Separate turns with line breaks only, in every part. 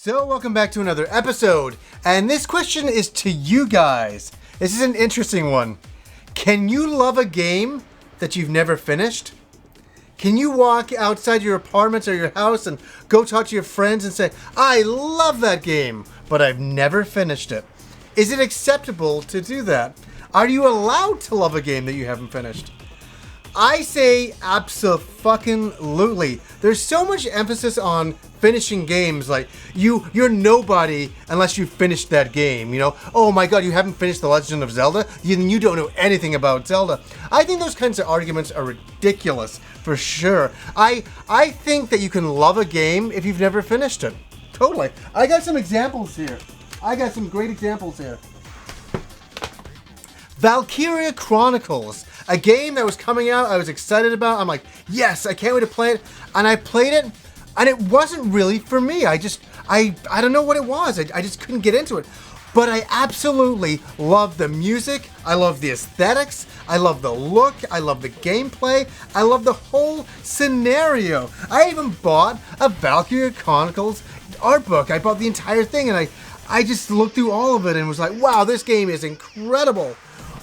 So welcome back to another episode, and this question is to you guys. This is an interesting one. Can you love a game that you've never finished? Can you walk outside your apartment or your house and go talk to your friends and say, I love that game, but I've never finished it? Is it acceptable to do that? Are you allowed to love a game that you haven't finished? I say abso-fucking-lutely. There's so much emphasis on finishing games, like you're nobody unless you finished that game, you know? Oh my god, you haven't finished The Legend of Zelda? You don't know anything about Zelda. I think those kinds of arguments are ridiculous, for sure. I think that you can love a game if you've never finished it. Totally. I got some examples here. I got some great examples here. Valkyria Chronicles, a game that was coming out, I was excited about. I'm like, yes, I can't wait to play it. And I played it, and it wasn't really for me. I don't know what it was. I just couldn't get into it. But I absolutely love the music. I love the aesthetics. I love the look. I love the gameplay. I love the whole scenario. I even bought a Valkyria Chronicles art book. I bought the entire thing, and I just looked through all of it and was like, wow, this game is incredible.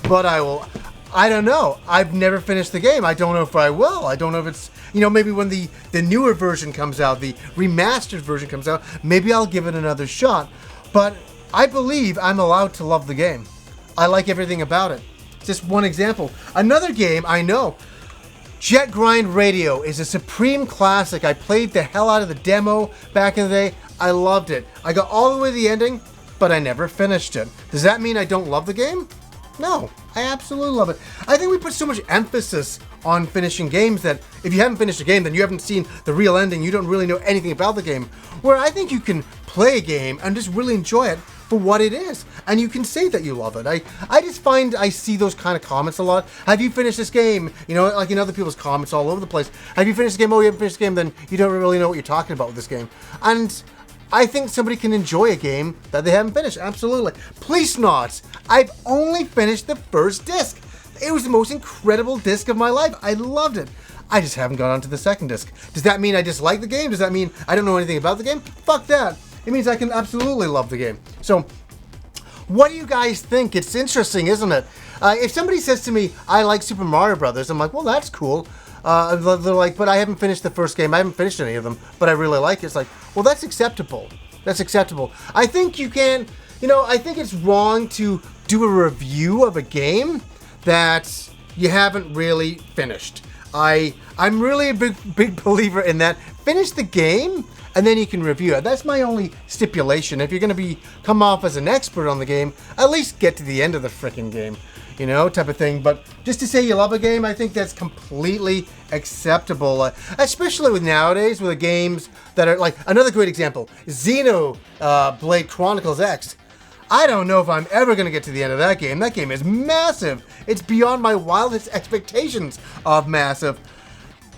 But I don't know. I've never finished the game. I don't know if I will. I don't know if it's, maybe when the newer version comes out, the remastered version comes out, maybe I'll give it another shot. But I believe I'm allowed to love the game. I like everything about it. Just one example. Another game I know, Jet Grind Radio, is a supreme classic. I played the hell out of the demo back in the day. I loved it. I got all the way to the ending, but I never finished it. Does that mean I don't love the game? No, I absolutely love it. I think we put so much emphasis on finishing games that if you haven't finished a game, then you haven't seen the real ending. You don't really know anything about the game. Where I think you can play a game and just really enjoy it for what it is. And you can say that you love it. I just find I see those kind of comments a lot. Have you finished this game? Like in other people's comments all over the place. Have you finished the game? Oh, you haven't finished the game, then you don't really know what you're talking about with this game. And I think somebody can enjoy a game that they haven't finished. Absolutely. Please not. I've only finished the first disc. It was the most incredible disc of my life. I loved it. I just haven't gone on to the second disc. Does that mean I dislike the game? Does that mean I don't know anything about the game? Fuck that. It means I can absolutely love the game. So, what do you guys think? It's interesting, isn't it? If somebody says to me, I like Super Mario Brothers, I'm like, well, that's cool. They're like, but I haven't finished the first game. I haven't finished any of them, but I really like it. It's like, well, that's acceptable. That's acceptable. I think you can, I think it's wrong to do a review of a game that you haven't really finished. I'm really a big believer in that. Finish the game, and then you can review it. That's my only stipulation. If you're going to come off as an expert on the game, at least get to the end of the frickin' game. Type of thing. But just to say you love a game, I think that's completely acceptable. Especially with nowadays, with the games that are like, another great example, Xenoblade Chronicles X. I don't know if I'm ever going to get to the end of that game. That game is massive. It's beyond my wildest expectations of massive.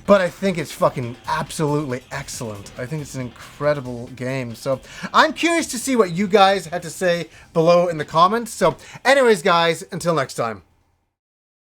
But I think it's fucking absolutely excellent. I think it's an incredible game. So I'm curious to see what you guys had to say below in the comments. So anyways, guys, until next time.